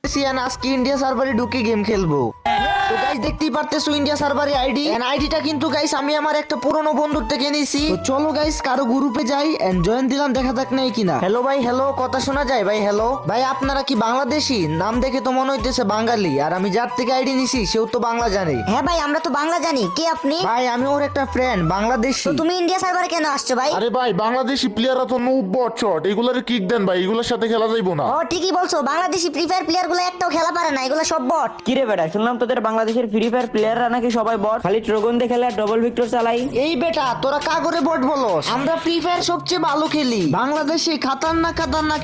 আজকে ইন্ডিয়া সার্ভারে ঢুকে গেম খেলবো। তো গাইস দেখতেই পারতেছো ইন্ডিয়া সার্ভারে আইডি এন্ড আইডিটা কিন্তু গাইস আমি আমার একটা পুরনো বন্ধুর থেকে নিয়েছি। তো চলো গাইস কারো গ্রুপে যাই এন্ড জয়েন দিলাম, দেখা যাক নাই কিনা। হ্যালো ভাই, হ্যালো, কথা শোনা যায় ভাই? হ্যালো ভাই, আপনারা কি বাংলাদেশি? নাম দেখে তো মনে হইতেছে বাঙালি, আর আমি যার থেকে আইডি নিছি সেও তো বাংলা জানে। হ্যাঁ ভাই, আমরা তো বাংলা জানি। কে আপনি? ভাই আমি ওর একটা ফ্রেন্ড, বাংলাদেশি। তো তুমি ইন্ডিয়া সার্ভারে কেন আসছো ভাই? আরে ভাই, বাংলাদেশি প্লেয়াররা তো নুব বট শট, এগুলারে কিক দেন ভাই, এগুলোর সাথে খেলা যাইবো না। ও ঠিকই বলছো, বাংলাদেশি ফ্রি ফায়ার প্লেয়ার গুলো একটাও খেলা পারে না, এগুলো সব বট। কিরে বেটা, শুনলাম তোদের বাংলাদেশের ফ্রি ফায়ার প্লেয়াররা নাকি সবাই বট, খালি ট্রোগন দিয়ে খেলে আর ডবল ভিক্টর চালাই। এই বেটা তোরা কাগরে বট বলস? আমরা ফ্রি ফায়ার সবচেয়ে ভালো খেলি। বাংলাদেশে খাতারনাক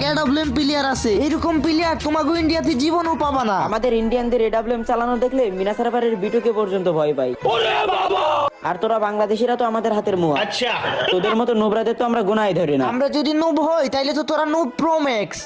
এডব্লিউএম প্লেয়ার আছে, এরকম প্লেয়ার তোমাকে ইন্ডিয়াতে জীবনও পাবা না। আমাদের ইন্ডিয়ানদের এডব্লিউএম চালানো দেখলে মিনা সার্ভারের বিটুকে পর্যন্ত ভয় পাই। আর তোরা বাংলাদেশিরা তো আমাদের হাতের মুয়া। আচ্ছা, তোদের মতো নোবরাদের তো আমরা গুনাই ধরি না। আমরা যদি নুব হই তাইলে তো তোরা নুব প্রো ম্যাক্স।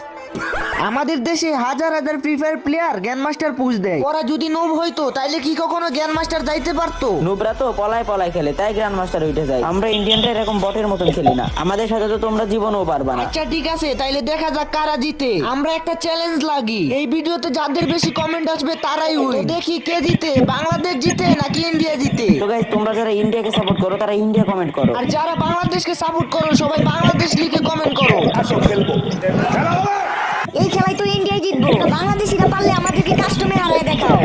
আমাদের দেশে হাজার হাজার free fire player grand master push দেয়। ওরা যদি নুব হইতো তাইলে কি কখনো গ্র্যান্ড মাস্টার যাইতে পারতো? নোবরা তো পলায় খেলে, তাই গ্র্যান্ড মাস্টার উঠে যায়। আমরা ইন্ডিয়ানরা এরকম বটের মতন খেলি না, আমাদের সাথে তো তোমরা জীবনও পারবা না। আচ্ছা ঠিক আছে, তাইলে দেখা যাক কারা জিতে। আমরা একটা চ্যালেঞ্জ লাগি, এই ভিডিওতে যাদের বেশি কমেন্ট আসবে তারাই উইন। দেখি কে জিতে, বাংলাদেশ জিতে নাকি ইন্ডিয়া জিতে। তো গাইস, তোমরা যারা ইন্ডিয়াকে সাপোর্ট করো তারা ইন্ডিয়া কমেন্ট করো, আর যারা বাংলাদেশকে সাপোর্ট করো সবাই বাংলাদেশ লিখে কমেন্ট করো। এই খেলায় তো ইন্ডিয়াই জিতবো। তো বাংলাদেশিরা পারলে আমাদেরকে কাস্টমে হারায় দেখাও।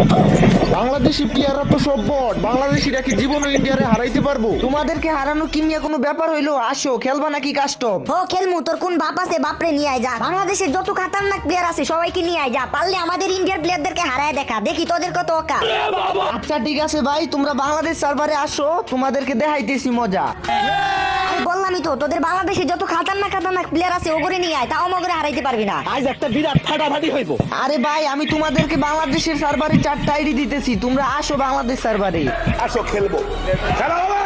বাংলাদেশি প্লেয়াররা তো সব বট, বাংলাদেশিরা কি জীবনে ইন্ডিয়ারে হারাইতে পারবো? তোমাদেরকে হারানো কি নিয়ে কোনো ব্যাপার হইলো? আসো খেলবা নাকি কাস্টম? ও খেলমু, তোর কোন বাপ আছে? বাপরে নিয়ে আয় যা। বাংলাদেশের যত খাতারনাক প্লেয়ার আছে সবাইকে নিয়ে আয় যা। পারলে আমাদের ইন্ডিয়ার প্লেয়ারদেরকে হারায় দেখা, দেখি তোদের কত অকাত। আচ্ছা ঠিক আছে ভাই, তোমরা বাংলাদেশ সার্ভারে আসো, তোমাদেরকে দেখাইতেছি মজা। আমি বললামই তো, তোদের বাংলাদেশে যত খাতারনাক প্লেয়ার আছে ওগরে নিয়ে আয়, তাও মগরে হারাইতে পারবি না। আজ একটা বিরাট ফাটাফাটি হইব। আরে ভাই, আমি তোমাদেরকে বাংলাদেশের সার্ভারে 4টা আইডি দিতেছি, তোমরা আসো বাংলাদেশ সার্ভারে। আসো খেলবো, খেলা হবে।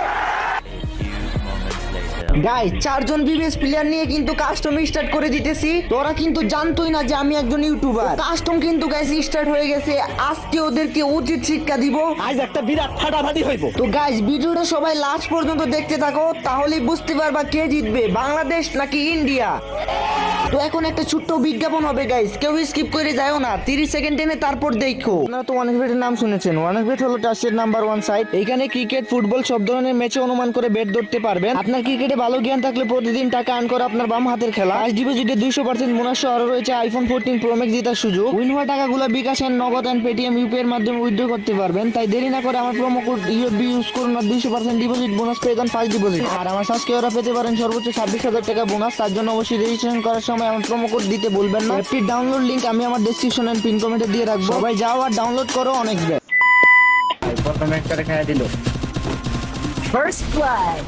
গাইস 4 জন বিবিএস প্লেয়ার নিয়ে কিন্তু কাস্টম স্টার্ট করে দিতেছি। তোরা কিন্তু জানতোই না যে আমি একজন ইউটিউবার। কাস্টম কিন্তু গাইস স্টার্ট হয়ে গেছে, আজকে ওদেরকে উচিত শিক্ষা দিব। আজ একটা বিরাট ফাটাফাটি হইব। তো গাইস ভিডিওটা সবাই লাস্ট পর্যন্ত দেখতে থাকো, তাহলেই বুঝতে পারবা কে জিতবে, বাংলাদেশ নাকি ইন্ডিয়া। তো এখন একটা ছোট্ট বিজ্ঞাপন হবে গাইস, কেউ স্কিপ করে যাও না, 30 সেকেন্ড এনে তারপর দেখো। আপনারা তো ওয়ানএক্সবেটের নাম শুনেছেন। ওয়ানএক্সবেট হলো ট্রাস্টেড নাম্বার 1 সাইট। এখানে ক্রিকেট, ফুটবল সব ধরনের ম্যাচে অনুমান করে বেট ধরতে পারবেন। আপনার ক্রিকেটে ভালো জ্ঞান থাকলে প্রতিদিন টাকা আর্ন করে আপনার বাম হাতের খেলা। ফার্স্ট ডিপোজিটে 200% বোনাস সহ আরো রয়েছে আইফোন 14 প্রো ম্যাক্স জেতার সুযোগ। উইন হওয়া টাকাগুলো বিকাশ এন্ড নগদ এন্ড পেটিএম ইউপিআই এর মাধ্যমে উইথড্র করতে পারবেন। তাই দেরি না করে আমার প্রোমো কোড ইউএফবি ইউজ করুন আর 200% ডিপোজিট বোনাস পেয়ে যান ফার্স্ট ডিপোজিট। আর আমার সাবস্ক্রাইবাররা পেতে পারেন সর্বোচ্চ 26,000 টাকা বোনাস। তার জন্য অবশ্যই রেজিস্ট্রেশন করার সময় আমার প্রোমো কোড দিতে ভুলবেন না। অ্যাপটির ডাউনলোড লিংক আমি আমার ডেসক্রিপশন এন্ড পিন কমেন্টে দিয়ে রাখবো, সবাই যাও আর ডাউনলোড করো। অনেক ব্যাড প্রথম একটা রেখে দিল। First blood.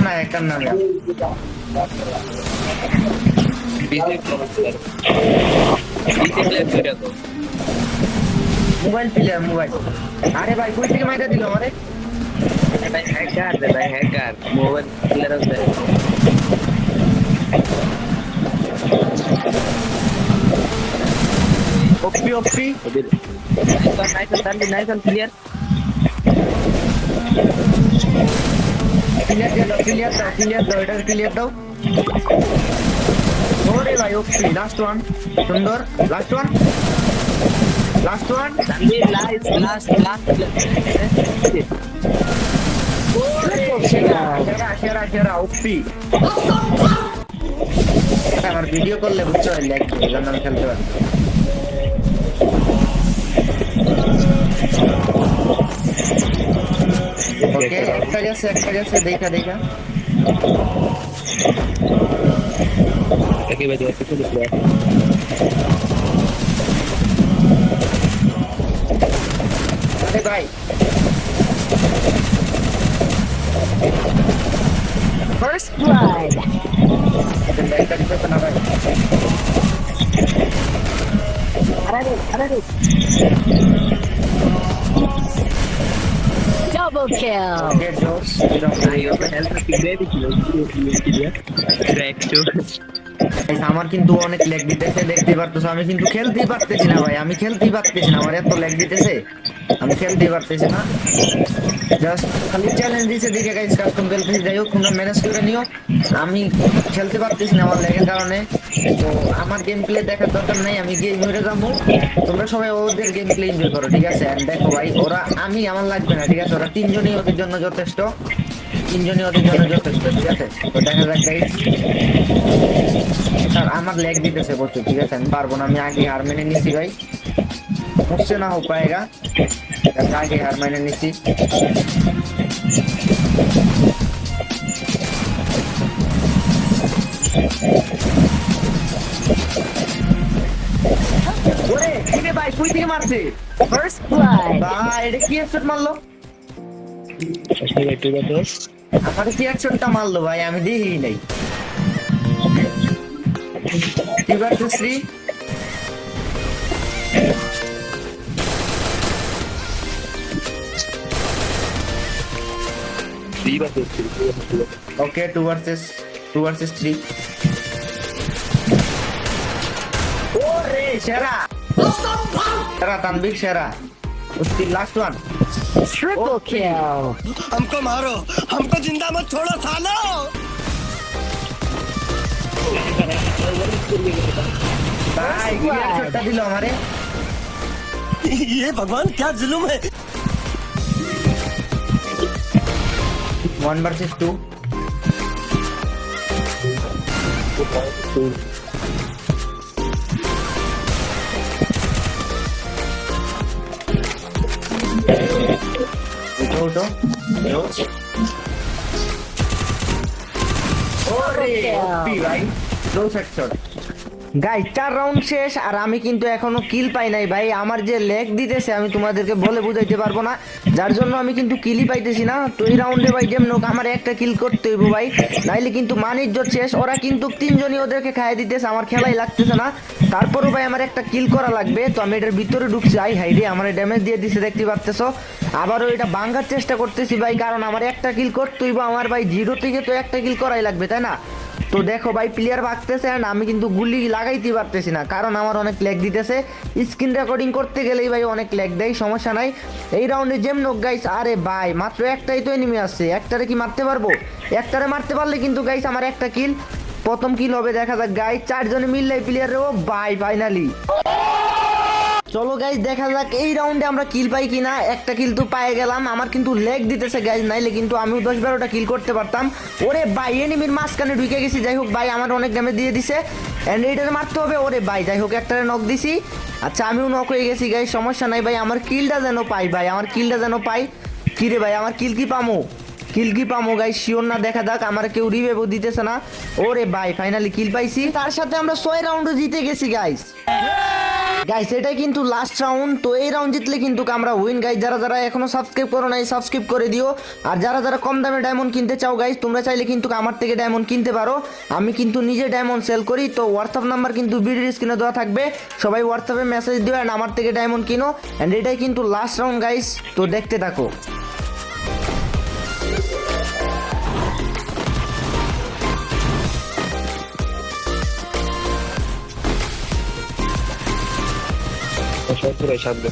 না একার না মোবাইল প্লেয়ার মোবাইল। আরে ভাই কই থেকে মাইরা দিল আমারে? ভাই হ্যাকার মোবাইল প্লেয়ার আছে। ওপি নাইস প্লেয়ার। ক্লিয়ার দাও, এটা ক্লিয়ার দাও। ওরে ভাই ওপি, লাস্ট ওয়ান, সুন্দর, লাস্ট ওয়ান। তানভীর লাস্ট সেরা ওপি। আমার ভিডিও করলে বুঝতে পারলে একজন আমি খেলতে পারি। ওকে, একটা গেছে দেখা একই বাজে আছে তো প্লেয়ার। আরে ভাই ফার্স্ট ব্লাড। একটা দিতে না ভাই। আরে ডাবল কিল। Get jokes. Yo, health की दे दी थी ट्रैक टू Guys, আমার কিন্তু অনেক ল্যাগ দিতেছে, দেখতে পারতেছো। আমি কিন্তু খেলতেই পারতেছি না ভাই, আমি খেলতেই পারতেছি না, আমার এত ল্যাগ দিতেছে, আমি খেলতেই পারতেছি না। জাস্ট খালি চ্যালেঞ্জ দিছে দিকে গাইস, কাস্টম খেলতেছি। যাই হোক, তোমরা ম্যানেজ করে নিও, আমি খেলতে পারতেছি না আমার ল্যাগের কারণে। তো আমার গেম প্লে দেখার দরকার নাই, আমি গেম হেরে যাবো। তোমরা সবাই ওদের গেম প্লে এনজয় করো, ঠিক আছে? And দেখো ভাই, ওরা আমি আমার লাগবে না, ঠিক আছে? ওরা তিনজনই ওদের জন্য যথেষ্ট, তিনজনই ওদের জন্য যথেষ্ট, ঠিক আছে? তো দেখা যাক গাইস। স্যার আমার ল্যাগ দিতেছে প্রচুর, ঠিক আছে? আমি পারবো না, আমি আগে হার মেনে নিছি ভাই, मुझसे ना हो पाएगा, आगे हार मैंने निसी। ওরে কিরে ভাই, কই থেকে মারছে? First blood. ভাই এটা কি হেডশট মারলো? আমার কি হেডশটটা মারলো ভাই, আমি দেখিই নাই। 3 Okay, 2 versus 3. ओरे शेरा शेरा तनवीर शेरा, उसकी लास्ट वन ट्रिपल किल। हमको मारो, हमको जिंदा मत छोड़ो सालो। भाई ये छोटा दिलो हमारे। ये भगवान क्या जुल्म है। 1 versus 2. उठो भाई, 2 शॉट গাইস। 4 রাউন্ড শেষ, আর আমি কিন্তু এখনো কিল পাই নাই ভাই। আমার যে লেগ দিতেছে আমি তোমাদেরকে বলে বুঝাইতে পারবো না, যার জন্য আমি কিন্তু কিলই পাইতেছি না। তো এই রাউন্ডে ভাই যেমন হোক আমার একটা কিল করতে হইব ভাই, নাইলে কিন্তু মানিজ্জত শেষ। ওরা কিন্তু তিনজনই ওদেরকে খাইয়ে দিতেছে, আমার খেলাই লাগতেছে না। তারপরও ভাই আমার একটা কিল করা লাগবে। তো আমি এটার ভিতরে ঢুকছি, আই হাই রে, আমার ড্যামেজ দিয়ে দিছে দেখতে পারতেছো। আবারও এটা ভাঙার চেষ্টা করতেছি ভাই, কারণ আমার একটা কিল করতে হইব। আমার ভাই 0 থেকে তো একটা কিল করাই লাগবে, তাই না? তো দেখো ভাই, প্লেয়ার ভাগতেছে, এন্ড আমি কিন্তু গুলি লাগাইতে পারতেছি না, কারণ আমার অনেক ল্যাগ দিতেছে। স্ক্রিন রেকর্ডিং করতে গেলেই ভাই অনেক ল্যাগ দেয়, সমস্যা নাই। এই রাউন্ডে যেমন হোক গাইস, আরে ভাই মাত্র একটাই তো এনিমি আছে, একটারে কি মারতে পারবো? একটারে মারতে পারলে কিন্তু গাইস আমার একটা কিল, প্রথম কিল হবে। দেখা যাক গাইস, 4 জনে মিললে প্লেয়ারে। ও ভাই ফাইনালি চলো গাইস দেখা যাক এই রাউন্ডে আমরা কিল পাই কিনা। একটা কিল তো পেয়ে গেলাম, আমার কিন্তু লেগ দিতেছে গাইস, নাইলে কিন্তু আমিও 10-12টা কিল করতে পারতাম। ওরে ভাই এনিমির মাঝখানে ঢুকে গেছি। যাই হোক ভাই, আমার অনেক ড্যামেজ দিয়ে দিছে, এন্ড এইটারে মারতে হবে। ওরে ভাই যাই হোক, একটারে নক দিছি। আচ্ছা আমিও নক হয়ে গেছি গাইস, সমস্যা নাই ভাই। আমার কিলটা যেন পাই ভাই, আমার কিলটা যেন পাই। কি রে ভাই, আমার কিল কি পামো? কিল কি পামো গাইস শিওর না, দেখা যাক। আমার কেউ রিভাইভও দিতেছে না। ওরে ভাই ফাইনালি কিল পাইছি, তার সাথে আমরা 6 রাউন্ডও জিতে গেছি গাইস। গাইস এটাই কিন্তু লাস্ট রাউন্ড। তো এই রাউন্ড জিতলে কিন্তু আমরা উইন গাইস। যারা যারা এখনো সাবস্ক্রাইব করো নাই সাবস্ক্রাইব করে দিও। আর যারা যারা কম দামে ডায়মন্ড কিনতে চাও গাইস, তোমরা চাইলে কিন্তু আমার থেকে ডায়মন্ড কিনতে পারো। আমি কিন্তু নিজে ডায়মন্ড সেল করি। তো হোয়াটসঅ্যাপ নাম্বার কিন্তু ভিডিওর স্ক্রিনে দেওয়া থাকবে, সবাই হোয়াটসঅ্যাপে মেসেজ দিও এন্ড আমার থেকে ডায়মন্ড কিনো। এন্ড এটাই কিন্তু লাস্ট রাউন্ড গাইস, তো দেখতে থাকো। পুরো সামনে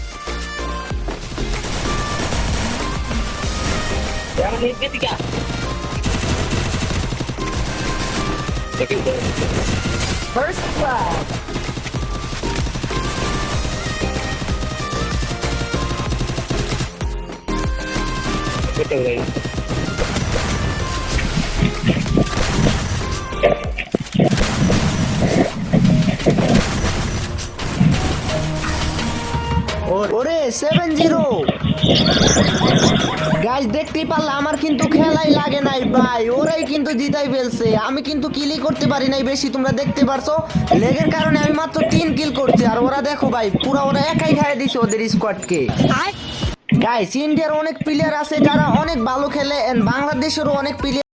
ফার্স্ট ব্লাড। ওরে 7-0 গাইস, দেখতেই পারলে আমার কিন্তু খেলাই লাগে নাই ভাই, ওরাই কিন্তু জিতাই ফেলছে। আমি কিন্তু কিলই করতে পারি নাই বেশি, তোমরা দেখতে পারছো। লেগের কারণে আমি মাত্র 3 কিল করছি, আর ওরা দেখো ভাই পুরা ওরা একাই খাইয়ে দিছে ওদের স্কোয়াডকে। গাইস ইন্ডিয়ার অনেক প্লেয়ার আছে যারা অনেক ভালো খেলে, এন্ড বাংলাদেশেরও অনেক প্লেয়ার